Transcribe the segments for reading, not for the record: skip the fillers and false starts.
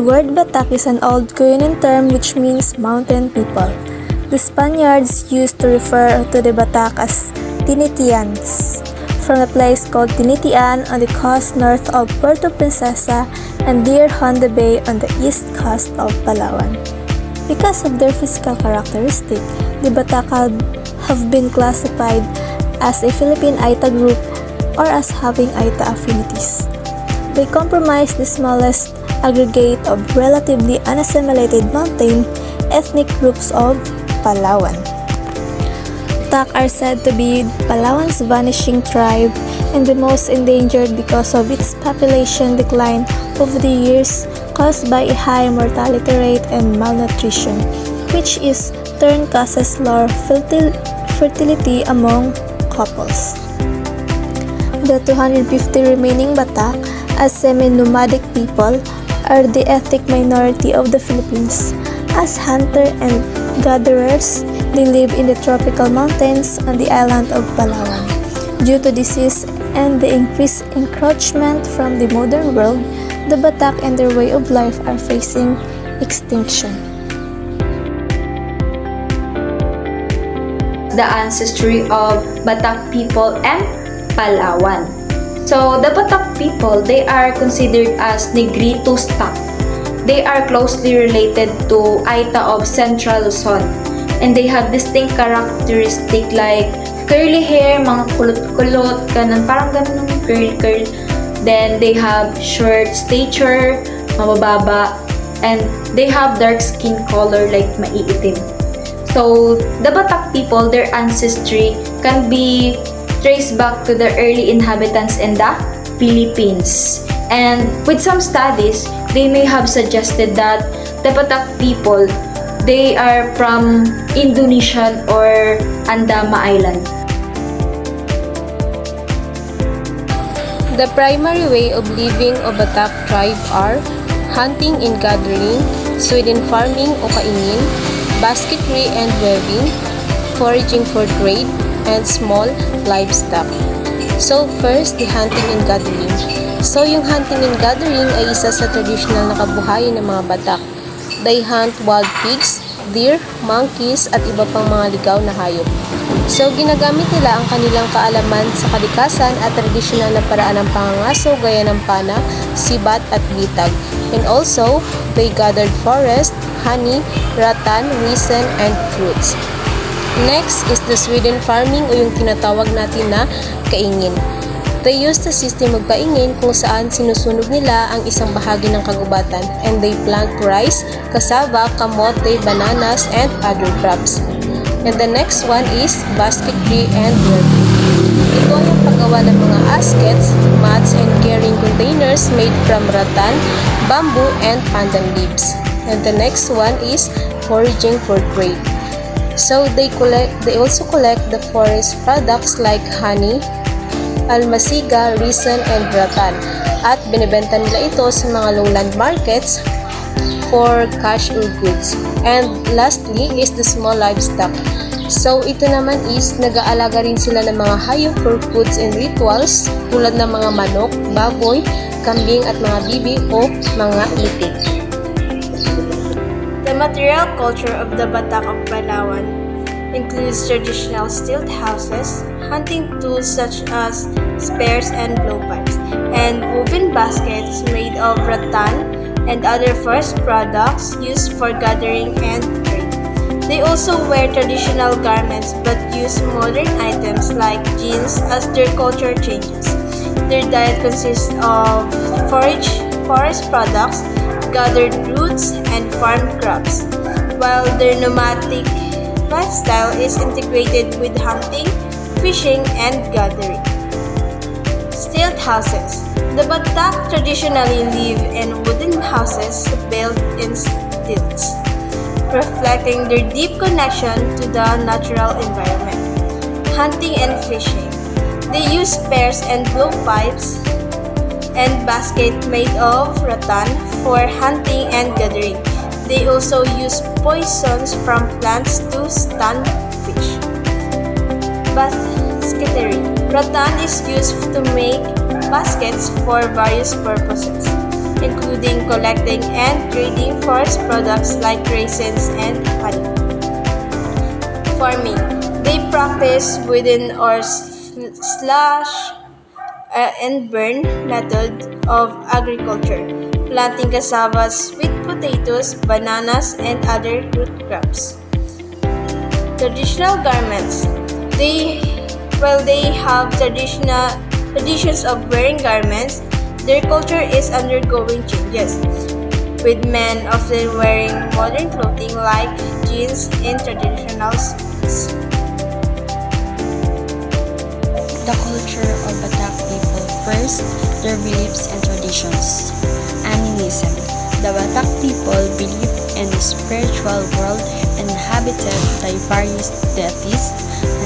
The word Batak is an old Cuyonon term which means mountain people. The Spaniards used to refer to the Batak as Tinitians, from a place called Tinitian on the coast north of Puerto Princesa and near Honda Bay on the east coast of Palawan. Because of their physical characteristic, the Batak have been classified as a Philippine Aita group or as having Aita affinities. They comprise the smallest aggregate of relatively unassimilated mountain ethnic groups of Palawan. Batak are said to be Palawan's vanishing tribe and the most endangered because of its population decline over the years caused by a high mortality rate and malnutrition, which is turn causes low fertility among couples. The 250 remaining Batak, as semi-nomadic people, are the ethnic minority of the Philippines. As hunter and gatherers, they live in the tropical mountains on the island of Palawan. Due to disease and the increased encroachment from the modern world, the Batak and their way of life are facing extinction. The ancestry of Batak people and Palawan. So, the Batak people, they are considered as Negrito stock. They are closely related to Aita of Central Luzon. And they have distinct characteristic like curly hair, mga kulot-kulot, ganun, parang ganun ng curl. Then, they have short stature, mabababa, and they have dark skin color like maiitim. So, the Batak people, their ancestry can be traced back to the early inhabitants in the Philippines. And with some studies, they may have suggested that the Batak people, they are from Indonesian or Andama Island. The primary way of living of Batak tribe are hunting and gathering, Sweden farming o kaingin, basketry and weaving, foraging for trade, and small livestock. So first, the hunting and gathering. So yung hunting and gathering ay isa sa traditional na kabuhayan ng mga Batak. They hunt wild pigs, deer, monkeys, at iba pang mga ligaw na hayop. So ginagamit nila ang kanilang kaalaman sa kalikasan at traditional na paraan ng pangangaso gaya ng pana, sibat at bitag. And also, they gathered forest, honey, rattan, resin, and fruits. Next is the Sweden farming o yung tinatawag natin na kaingin. They use the system of kaingin kung saan sinusunog nila ang isang bahagi ng kagubatan and they plant rice, cassava, kamote, bananas, and other crops. And the next one is basketry and weaving. Ito ay ang paggawa ng mga askets, mats, and carrying containers made from rattan, bamboo, and pandan leaves. And the next one is foraging for trade. So they also collect the forest products like honey, almasiga, resin, and rattan at binibenta nila ito sa mga lowland markets for cash or goods. And lastly is the small livestock. So ito naman is nag-aalaga rin sila ng mga hayop for foods and rituals tulad ng mga manok, baboy, kambing at mga bibi o mga itik. The material culture of the Batak of Palawan includes traditional stilt houses, hunting tools such as spears and blowpipes, and woven baskets made of rattan and other forest products used for gathering and trade. They also wear traditional garments but use modern items like jeans as their culture changes. Their diet consists of forest products, gathered roots, and farmed crops, while their nomadic lifestyle is integrated with hunting, fishing, and gathering. Stilt houses. The Batak traditionally live in wooden houses built in stilts, reflecting their deep connection to the natural environment. Hunting and fishing. They use spears and blowpipes and baskets made of rattan for hunting and gathering. They also use poisons from plants to stun fish. Basketry. Rattan is used to make baskets for various purposes. including collecting and trading forest products like raisins and honey. Farming. They practice wooden or slash and burn method of agriculture, planting cassava, sweet potatoes, bananas, and other root crops. Traditional garments. They have traditions of wearing garments, their culture is undergoing changes, with men often wearing modern clothing like jeans and traditional suits. The culture of Batak people. First, their beliefs and traditions. Animism. The Batak people believe in a spiritual world inhabited by various deities,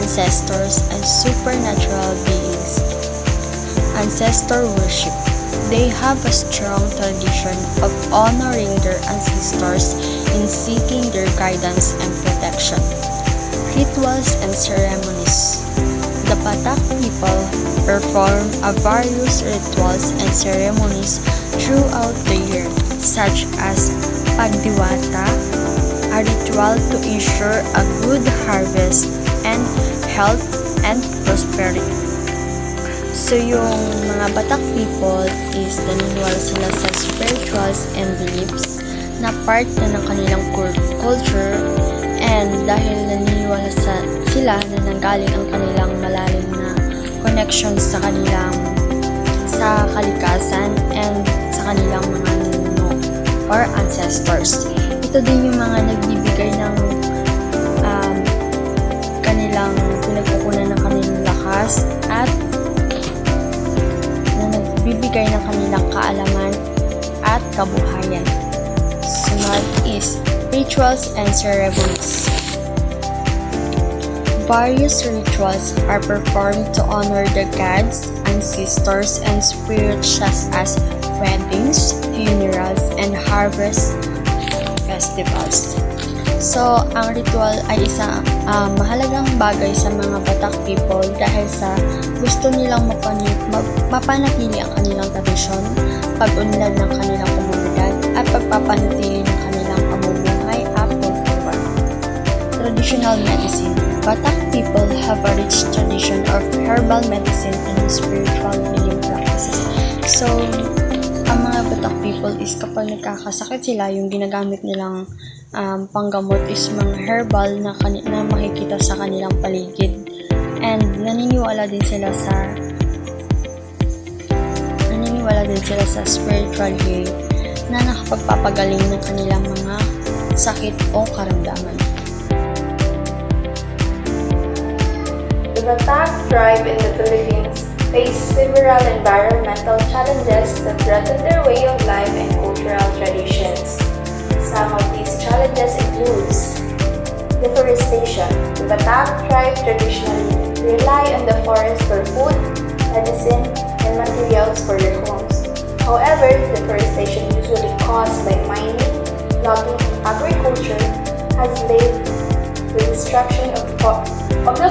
ancestors, and supernatural beings. Ancestor worship. They have a strong tradition of honoring their ancestors in seeking their guidance and protection. Rituals and ceremonies. The Batak people perform various rituals and ceremonies throughout the year, such as Pagdiwata, a ritual to ensure a good harvest and health and prosperity. So yung mga Batak people is naniniwala sila sa spirituals and beliefs na part na ng kanilang culture, and dahil naniniwala sila na nanggaling ang kanilang malalim na connections sa kalikasan and sa kanilang mga ninuno or ancestors. Ito din yung mga nagbibigay ng kanilang pinagkukunan ng kanilang lakas at na nagbibigay ng kanilang kaalaman at kabuhayan. Sunod is rituals and ceremonies. Various rituals are performed to honor the gods, ancestors, and spirits such as weddings, funerals, and harvest festivals. So, ang ritual ay isang mahalagang bagay sa mga Batak people dahil sa gusto nilang mapanatili ang kanilang tradisyon, pag-unlad ng kanilang komunidad, at pagpapanatili ng kanilang pamumuhay at kultura. Traditional medicine. Batak people have a rich tradition of herbal medicine and spiritual healing practices. So, ang mga Batak people is kapag nagkakasakit sila, yung ginagamit nilang panggamot is mga herbal na makikita sa kanilang paligid. And naniniwala din sila sa spiritual healing na nakapagpapagaling ng kanilang mga sakit o karamdaman. The Batak tribe in the Philippines face several environmental challenges that threaten their way of life and cultural traditions. Some of these challenges include deforestation. The Batak tribe traditionally rely on the forest for food, medicine, and materials for their homes. However, deforestation usually caused by mining, logging, and agriculture has led to the destruction of the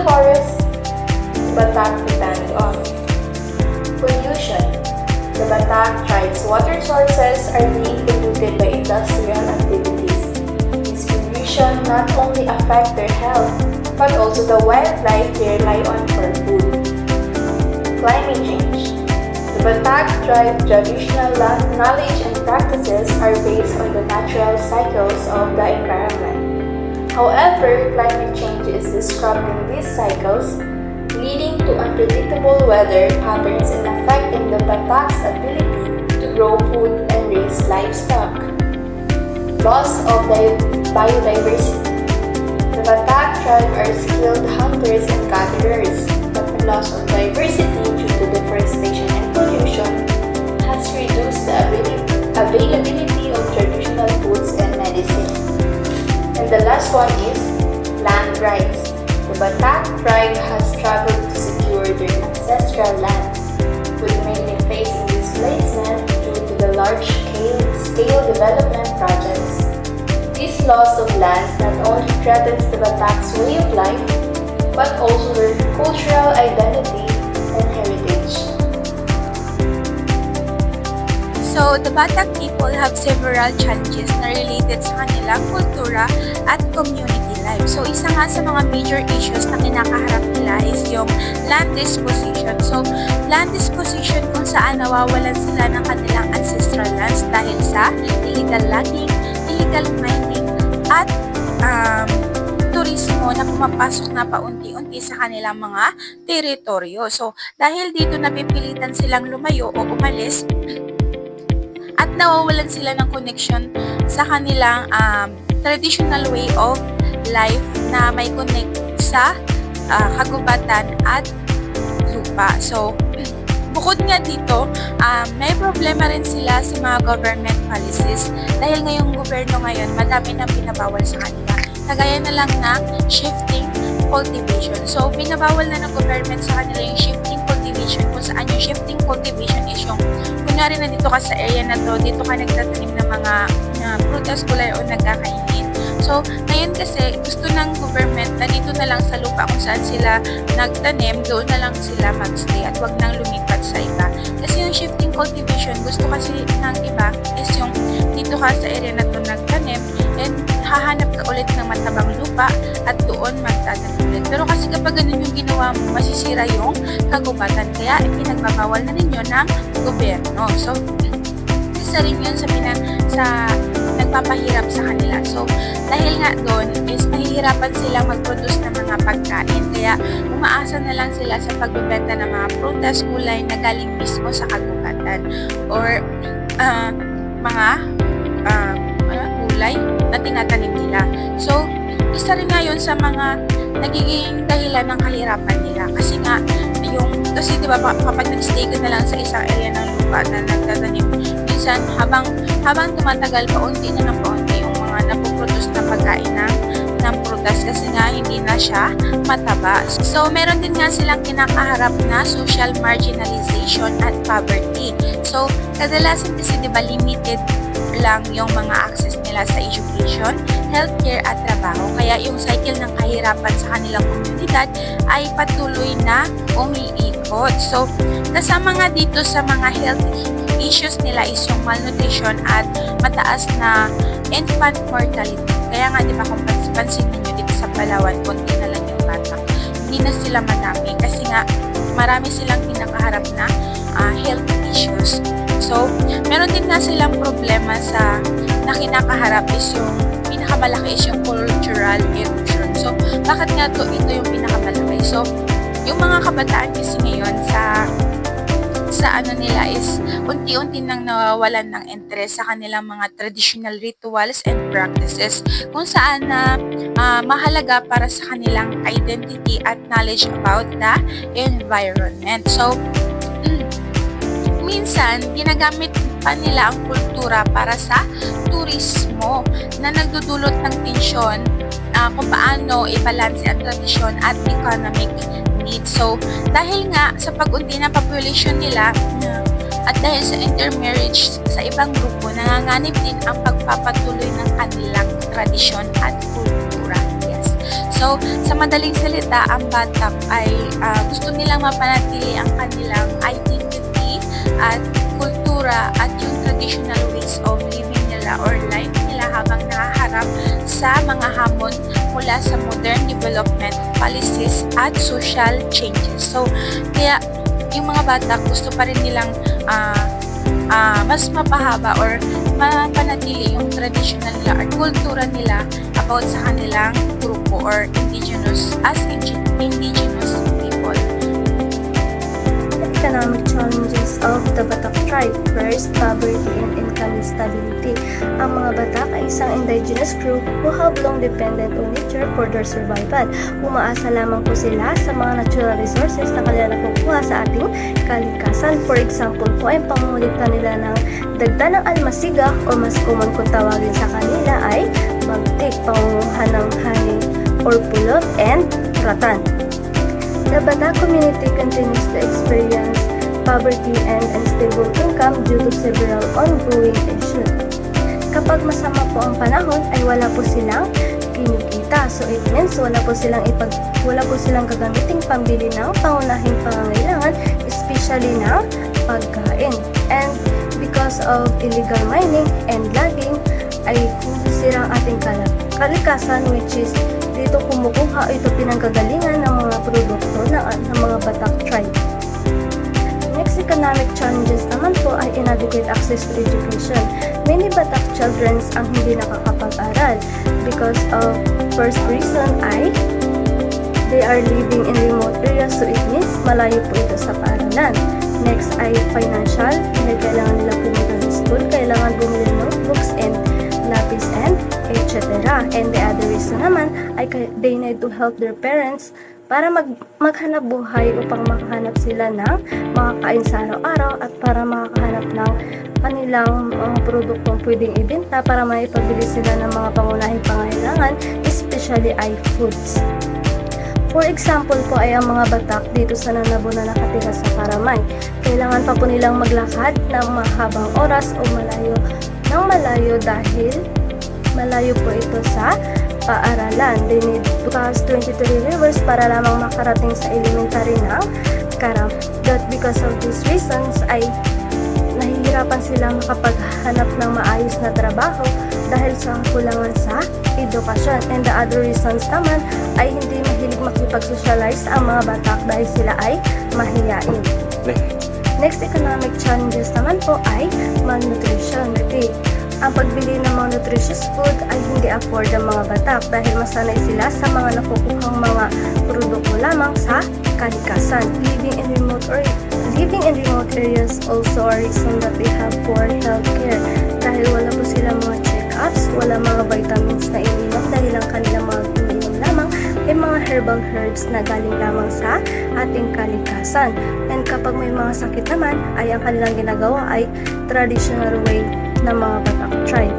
forest Batak depend on. Pollution. The Batak tribe's water sources are being polluted by industrial activities. This pollution not only affects their health, but also the wildlife they rely on for food. Climate change. The Batak tribe traditional knowledge and practices are based on the natural cycles of the environment. However, climate change is disrupting these cycles, leading to unpredictable weather patterns and affecting the Batak's ability to grow food and raise livestock. Loss of biodiversity. The Batak tribe are skilled hunters and gatherers, but the loss of diversity due to deforestation and pollution has reduced the availability of traditional foods and medicine. And the last one is land rights. The Batak tribe has struggled to secure their ancestral lands, with mainly facing displacement due to the large-scale development projects. This loss of lands not only threatens the Batak's way of life, but also their cultural identity and heritage. So, So, the Batak people have several challenges na related sa kanilang kultura at community life. So, isa nga sa mga major issues na kinakaharap nila is yung land disposition. So, land disposition kung saan nawawalan sila ng kanilang ancestral lands dahil sa illegal logging, illegal mining, at turismo na pumapasok na paunti-unti sa kanilang mga teritoryo. So, dahil dito napipilitan silang lumayo o umalis at nawawalan sila ng connection sa kanilang traditional way of life na may connect sa kagubatan at lupa. So, bukod nga dito, may problema rin sila sa mga government policies dahil ngayong gobyerno ngayon, madami nang binabawal sa kanila. Kagaya na lang ng shifting cultivation. So, binabawal na ng government sa kanila yung shifting cultivation kung saan yung shifting cultivation is yung kunyari na dito ka sa area na to, dito ka nagtatanim ng mga prutas, gulay o nagkakainin. So, ngayon kasi gusto ng government na dito na lang sa lupa kung saan sila nagtanim, doon na lang sila magstay at wag nang lumipat sa iba. Kasi yung shifting cultivation, gusto kasi ng iba is yung dito ka sa area na to nagtanim and hahanap ka ulit ng matabang lupa at doon magtatanim ulit. Pero kasi kapag ganun yung ginawa mo, masisira yung kagubatan. Kaya ipinagbabawal na rin yun ng gobyerno. So, isa rin yun sa nagpapahirap sa kanila. So, dahil nga doon is nahihirapan silang mag-produce ng mga pagkain. Kaya umaasa na lang sila sa pagbebenta ng mga prutas, gulay na galing mismo sa kagubatan. Or mga gulay na tinatanim nila. So, isa rin nga yun sa mga nagiging dahilan ng kahirapan nila. Kasi nga, kasi di ba kapag nag-stay ka na lang sa isang area ng lupa na nagtatanim, minsan habang tumatagal paunti na ng paunti yung mga napoproduce na pagkain ng prutas kasi nga hindi na siya mataba. So, meron din nga silang kinakaharap na social marginalization at poverty. So, kadalasan kasi di ba limited lang yung mga access nila sa education, healthcare at trabaho. Kaya yung cycle ng kahirapan sa kanilang komunidad ay patuloy na umiikot. So, kasama nga dito sa mga health issues nila is yung malnutrition at mataas na infant mortality. Kaya nga, di ba, kung pansin ninyo dito sa Palawan, konti na lang yung bata. Hindi na sila madami kasi nga marami silang kinakaharap na health issues. So, meron din nga silang problema na kinakaharap is yung pinakamalaki is yung cultural erosion. So, bakit nga ito yung pinakamalaki? So, yung mga kabataan kasi ngayon sa nila is unti-unti nang nawawalan ng interest sa kanilang mga traditional rituals and practices kung saan na mahalaga para sa kanilang identity at knowledge about the environment. So, minsan, ginagamit pa nila ang kultura para sa turismo na nagdudulot ng tensyon kung paano i-balance ang tradisyon at economic needs. So, dahil nga sa pag-unti ng population nila at dahil sa intermarriage sa ibang grupo, nanganganib din ang pagpapatuloy ng kanilang tradisyon at kultura. Yes. So, sa madaling salita, ang Batak ay gusto nilang mapanatili ang kanilang identity at kultura at yung traditional ways of living nila or life nila habang nakaharap sa mga hamon mula sa modern development policies at social changes. So, kaya yung mga Batak gusto pa rin nilang mas mapahaba or mapanatili yung traditional nila at kultura nila about sa kanilang grupo or indigenous people. Economic challenges of the Batak tribe. First, poverty and income instability. Ang mga Batak ay isang indigenous group who have long dependent on nature for their survival. Umaasa lamang po sila sa mga natural resources na kanila nakukuha sa ating kalikasan. For example po, ay pangungulikta nila ng dagda ng almasiga o mas common kung tawagin sa kanila ay magtik, pangunguhan ng honey or pulot and ratan. The Batak community continues to experience poverty and unstable income due to several ongoing issues. Kapag masama po ang panahon ay wala po silang kinikita. So it means wala po silang gagamiting pambili ng pangunahing pangangailangan, especially ng pagkain. And because because of illegal mining and logging ay sinisira ang ating kalikasan, which is dito kumukuha ito pinanggagalingan ng mga produkto ng mga Batak tribe. Next economic challenges naman po ay inadequate access to education. Many Batak children ang hindi nakakapag-aral because of first reason ay they are living in remote areas, so it means malayo po ito sa paaralan. Next ay financial, dahil kailangan nila pumunta sa school, kailangan bumili ng notebooks and lapis and etc. And the other reason naman ay they need to help their parents para maghanap buhay upang makahanap sila ng makakain sa araw-araw at para makahanap ng kanilang mga produktong pwedeng ibenta para maipabili sila ng mga pangunahing pangailangan, especially ay foods. For example po ay ang mga Batak dito sa Nanabo na nakatira sa Karamay. Kailangan pa po nilang maglakad ng mahabang oras o malayo dahil malayo po ito sa paaralan. They need to pass 23 rivers para lamang makarating sa elementary ng Karam. That because of these reasons ay nahihirapan sila makapaghanap ng maayos na trabaho dahil sa kulangan sa edukasyon. And the other reasons naman ay hindi mahilig makipag-socialize ang mga Batak dahil sila ay mahiyain. Next economic challenges naman po ay malnutrition. Ang pagbili ng mga nutritious food ay hindi afford ng mga Batak dahil masanay sila sa mga nakukuhang mga produkto lamang sa kalikasan. Living in remote areas also a reason that they have poor healthcare dahil wala po sila mga check-ups, wala mga vitamins na ininom dahil ang kanilang mga ininom lamang ay mga herbal herbs na galing lamang sa ating kalikasan. And kapag may mga sakit naman ay ang kanilang ginagawa ay traditional way ng mga Batak tribe.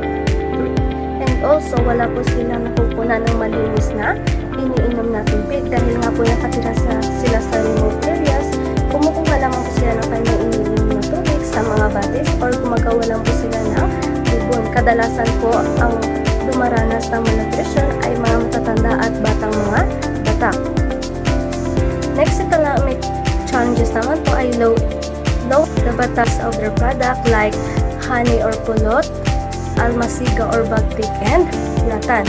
And also, wala po silang nakukunan ng malinis na iniinom na tubig dahil nga po nakatira sila sa remote areas, kumukuha lamang po sila ng kanyang iniinom na tubig sa mga batis or gumagawa lang po sila ng ibon. Kadalasan po ang dumaranas ng malnutrition ay mga matatanda at batang mga Batak. Next economic challenges naman po ay low the Bataks of their product like honey or pulot, almasiga or bagtik and latan.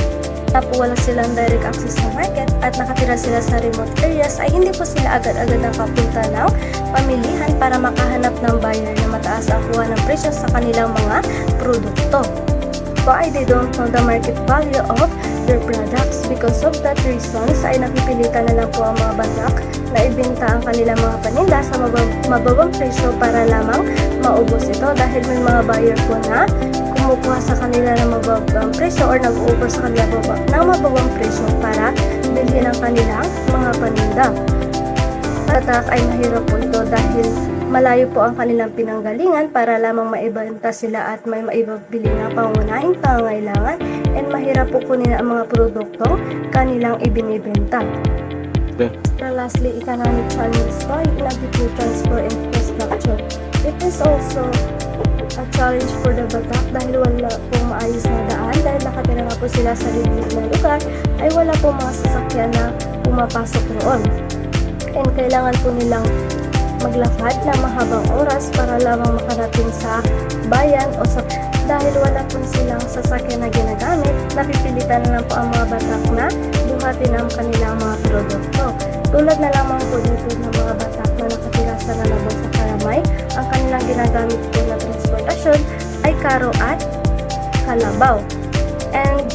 Po wala silang direct access sa market at nakatira sila sa remote areas ay hindi po sila agad-agad nakapunta ng pamilihan para makahanap ng buyer na mataas ang kuha ng presyo sa kanilang mga produkto. Why they don't know the market value of their products? Because of that reasons ay napipilitan na lang po ang mga Batak na ibenta ang kanilang mga paninda sa mababang presyo para lamang maubos ito dahil may mga buyer po na kumukuha sa kanila ng mababang presyo or nag-offer sa kanila ng mababang presyo para bilhin ang kanilang mga paninda. Batak ay mahirap po ito dahil malayo po ang kanilang pinanggalingan para lamang maibenta sila at may maibabili na pangunahing pangangailangan and mahirap po kunin ang mga produktong kanilang ibinibenta. Lastly, economic challenges po ay inadequate transport infrastructure. It is also a challenge for the Batak dahil wala pong maayos na daan dahil nakatira nga po sila sa liblib na lugar ay wala pong mga sasakyan na pumapasok roon. And kailangan po nilang maglakad na mahabang oras para lamang makarating sa bayan o sa dahil wala po silang sasakyan na ginagamit, napipilitan na lang po ang mga Batak na buhatin ang kanilang mga produkto. Tulad na lamang po dito ng mga Batak na nakatira sa Nanabo sa Karamay, ang kanilang ginagamit po na transportasyon ay karo at kalabaw. And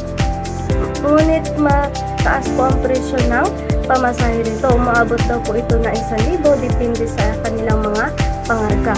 ngunit mataas po ang presyo ng pamasahe dito. Umaabot daw po ito na 1,000 depende sa kanilang mga pangarga.